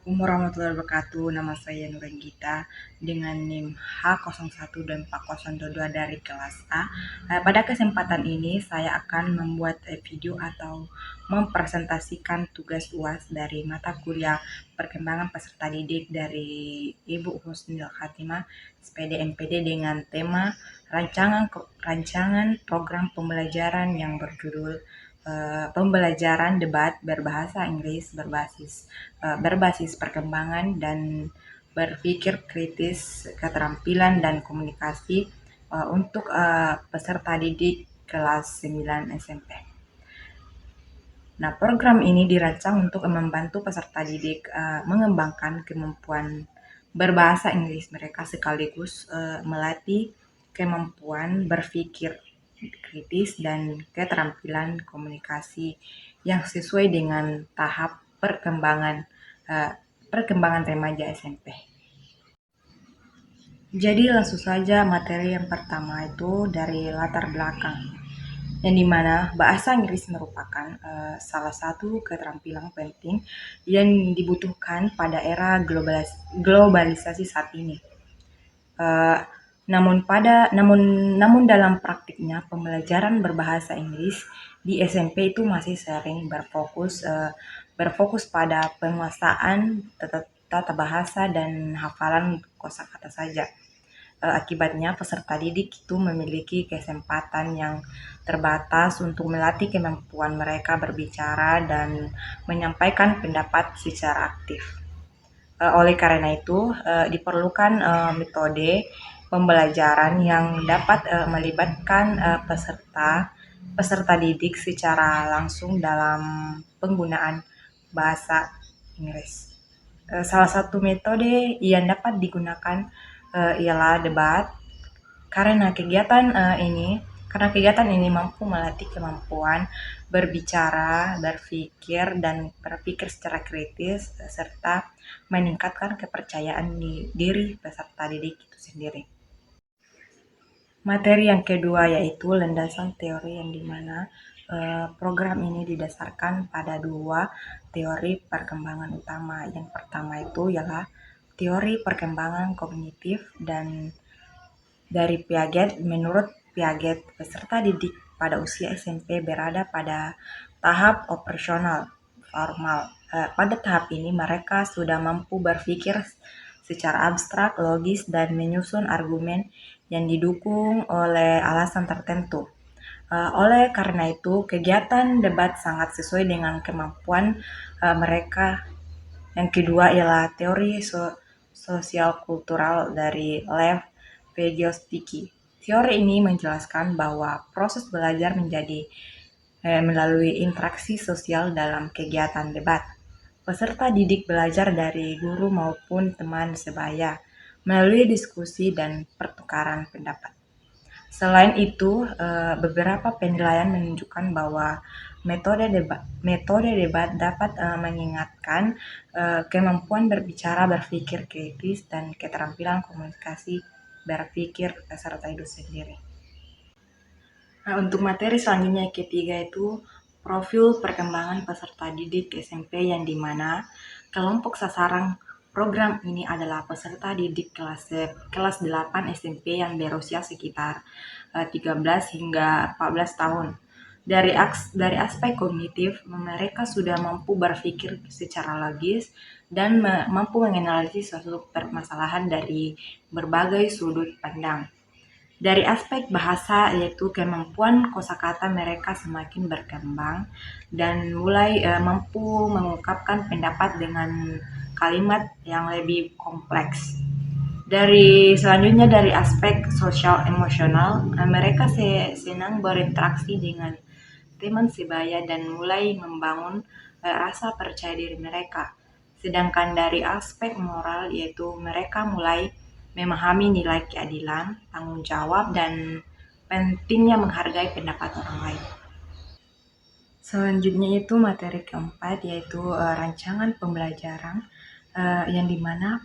Assalamualaikum warahmatullahi wabarakatuh. Nama saya Nurenggita dengan NIM H012402 dari kelas A. Pada kesempatan ini saya akan membuat video atau mempresentasikan tugas UAS dari mata kuliah perkembangan peserta didik dari Ibu Husnul Khatimah SPD MPD dengan tema rancangan program pembelajaran yang berjudul pembelajaran debat berbahasa Inggris berbasis perkembangan dan berpikir kritis, keterampilan dan komunikasi untuk peserta didik kelas 9 SMP. Nah, program ini dirancang untuk membantu peserta didik mengembangkan kemampuan berbahasa Inggris mereka sekaligus melatih kemampuan berpikir kritis dan keterampilan komunikasi yang sesuai dengan tahap perkembangan remaja SMP. Jadi langsung saja materi yang pertama itu dari latar belakang, yang dimana bahasa Inggris merupakan salah satu keterampilan penting yang dibutuhkan pada era globalisasi saat ini. Uh, namun dalam praktiknya pembelajaran berbahasa Inggris di SMP itu masih sering berfokus pada penguasaan tata bahasa dan hafalan kosakata saja. Akibatnya peserta didik itu memiliki kesempatan yang terbatas untuk melatih kemampuan mereka berbicara dan menyampaikan pendapat secara aktif. Oleh karena itu, diperlukan metode pembelajaran yang dapat melibatkan peserta didik secara langsung dalam penggunaan bahasa Inggris. Salah satu metode yang dapat digunakan ialah debat, karena kegiatan ini mampu melatih kemampuan berbicara, berpikir, dan berpikir secara kritis, serta meningkatkan kepercayaan diri peserta didik itu sendiri. Materi yang kedua yaitu landasan teori, yang dimana program ini didasarkan pada dua teori perkembangan utama. Yang pertama itu ialah teori perkembangan kognitif dan dari Piaget. Menurut Piaget, peserta didik pada usia SMP berada pada tahap operasional formal. Pada tahap ini mereka sudah mampu berpikir secara abstrak, logis, dan menyusun argumen yang didukung oleh alasan tertentu. Oleh karena itu, kegiatan debat sangat sesuai dengan kemampuan mereka. Yang kedua ialah teori sosial kultural dari Lev Vygotsky. Teori ini menjelaskan bahwa proses belajar menjadi melalui interaksi sosial dalam kegiatan debat. Peserta didik belajar dari guru maupun teman sebaya melalui diskusi dan pertukaran pendapat. Selain itu, beberapa penilaian menunjukkan bahwa metode debat dapat mengingatkan kemampuan berbicara, berpikir kritis, dan keterampilan komunikasi berpikir peserta itu sendiri. Nah, untuk materi selanjutnya ketiga itu profil perkembangan peserta didik SMP, yang dimana kelompok sasaran program ini adalah peserta didik kelas 8 SMP yang berusia sekitar 13 hingga 14 tahun. Dari aspek kognitif, mereka sudah mampu berpikir secara logis dan mampu menganalisis suatu permasalahan dari berbagai sudut pandang. Dari aspek bahasa, yaitu kemampuan kosakata mereka semakin berkembang dan mulai mampu mengungkapkan pendapat dengan kalimat yang lebih kompleks. Selanjutnya dari aspek sosial emosional, mereka senang berinteraksi dengan teman sebaya dan mulai membangun rasa percaya diri mereka. Sedangkan dari aspek moral, yaitu mereka mulai memahami nilai keadilan, tanggung jawab, dan pentingnya menghargai pendapat orang lain. Selanjutnya itu materi keempat, yaitu rancangan pembelajaran, yang dimana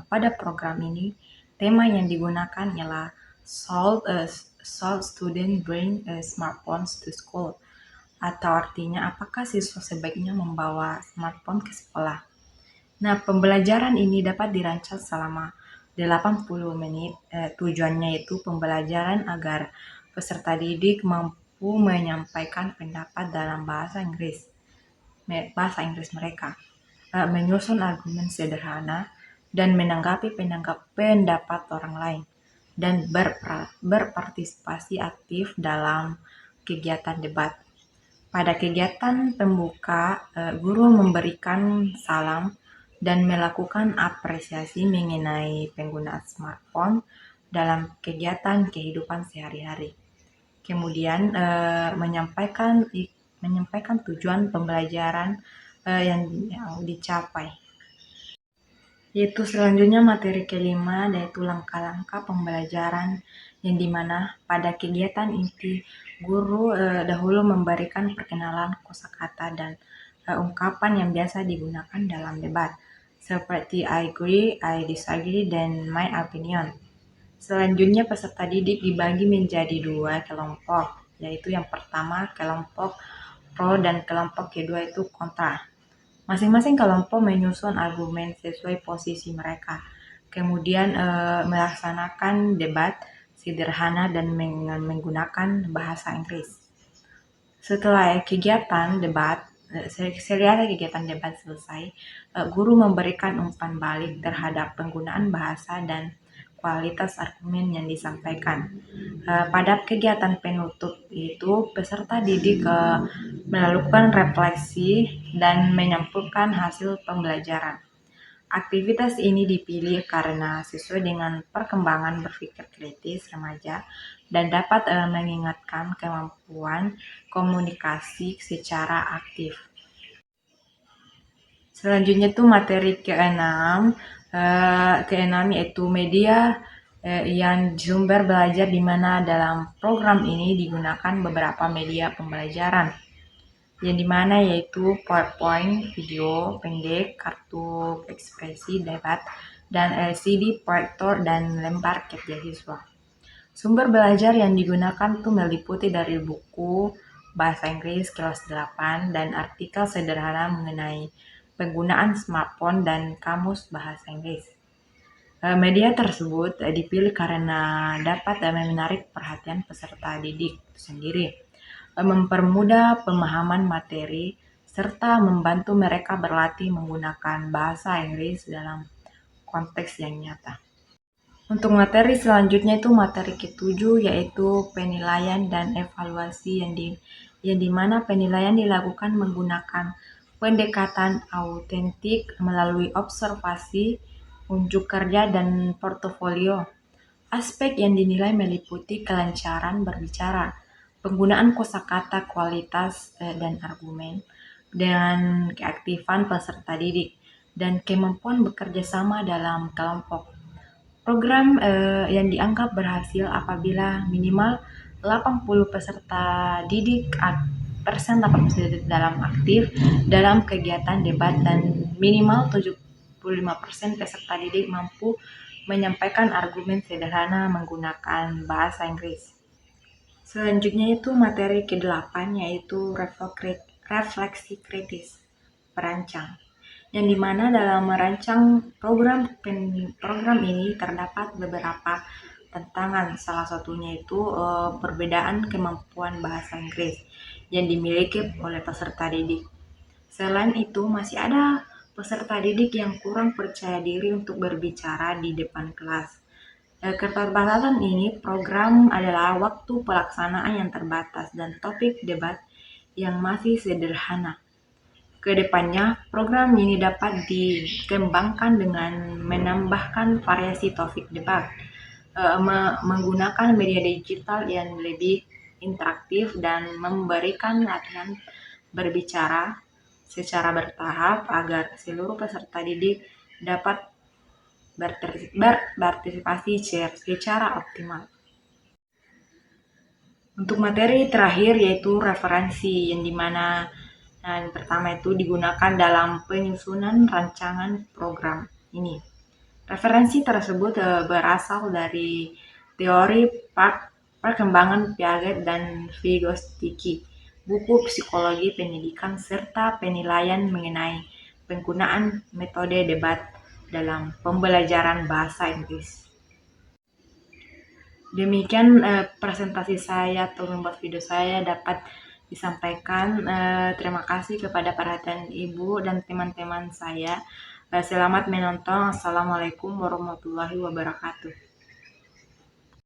pada program ini tema yang digunakan ialah solve student bring smartphones to school, atau artinya apakah siswa sebaiknya membawa smartphone ke sekolah. Nah, pembelajaran ini dapat dirancang selama 80 menit. Tujuannya itu pembelajaran agar peserta didik mampu menyampaikan pendapat dalam bahasa Inggris mereka, menyusun argumen sederhana, dan menanggapi pendapat orang lain, dan berpartisipasi aktif dalam kegiatan debat. Pada kegiatan pembuka, guru memberikan salam dan melakukan apresiasi mengenai penggunaan smartphone dalam kegiatan kehidupan sehari-hari. Kemudian menyampaikan tujuan pembelajaran yang dicapai. Yaitu selanjutnya materi kelima, yaitu langkah-langkah pembelajaran, yang dimana pada kegiatan inti guru dahulu memberikan perkenalan kosakata dan ungkapan yang biasa digunakan dalam debat, seperti I agree, I disagree, dan my opinion. Selanjutnya peserta didik dibagi menjadi dua kelompok, yaitu yang pertama kelompok pro dan kelompok kedua itu kontra. Masing-masing kelompok menyusun argumen sesuai posisi mereka, kemudian melaksanakan debat sederhana dan menggunakan bahasa Inggris. Setelah kegiatan debat selesai, guru memberikan umpan balik terhadap penggunaan bahasa dan kualitas argumen yang disampaikan. Pada kegiatan penutup itu, peserta didik melakukan refleksi dan menyampaikan hasil pembelajaran. Aktivitas ini dipilih karena sesuai dengan perkembangan berpikir kritis remaja dan dapat mengingatkan kemampuan komunikasi secara aktif. Selanjutnya itu materi keenam yaitu media yang sumber belajar, di mana dalam program ini digunakan beberapa media pembelajaran, yang dimana yaitu PowerPoint, video pendek, kartu ekspresi debat, dan LCD proyektor dan lembar kerja siswa. Sumber belajar yang digunakan tuh meliputi dari buku bahasa Inggris kelas 8 dan artikel sederhana mengenai penggunaan smartphone dan kamus bahasa Inggris. Media tersebut dipilih karena dapat menarik perhatian peserta didik itu sendiri, mempermudah pemahaman materi, serta membantu mereka berlatih menggunakan bahasa Inggris dalam konteks yang nyata. Untuk materi selanjutnya itu materi ketujuh, yaitu penilaian dan evaluasi, yang dimana penilaian dilakukan menggunakan pendekatan autentik melalui observasi, unjuk kerja, dan portofolio. Aspek yang dinilai meliputi kelancaran berbicara, penggunaan kosakata, kualitas dan argumen, dan keaktifan peserta didik, dan kemampuan bekerja sama dalam kelompok. Program yang dianggap berhasil apabila minimal 80% peserta didik dalam aktif dalam kegiatan debat, dan minimal 75% peserta didik mampu menyampaikan argumen sederhana menggunakan bahasa Inggris. Selanjutnya itu materi ke-8, yaitu refleksi kritis perancang, yang dimana dalam merancang program ini terdapat beberapa tantangan. Salah satunya itu perbedaan kemampuan bahasa Inggris yang dimiliki oleh peserta didik. Selain itu, masih ada peserta didik yang kurang percaya diri untuk berbicara di depan kelas. Keterbatasan ini program adalah waktu pelaksanaan yang terbatas dan topik debat yang masih sederhana. Kedepannya, program ini dapat dikembangkan dengan menambahkan variasi topik debat, menggunakan media digital yang lebih interaktif, dan memberikan latihan berbicara secara bertahap agar seluruh peserta didik dapat berpartisipasi secara optimal. Untuk materi terakhir yaitu referensi, yang dimana yang pertama itu digunakan dalam penyusunan rancangan program ini. Referensi tersebut berasal dari teori perkembangan Piaget dan Vygotsky, buku psikologi pendidikan, serta penilaian mengenai penggunaan metode debat dalam pembelajaran bahasa Inggris. Demikian presentasi saya atau membuat video saya dapat disampaikan. Terima kasih kepada perhatian Ibu dan teman-teman saya. Selamat menonton. Assalamualaikum warahmatullahi wabarakatuh.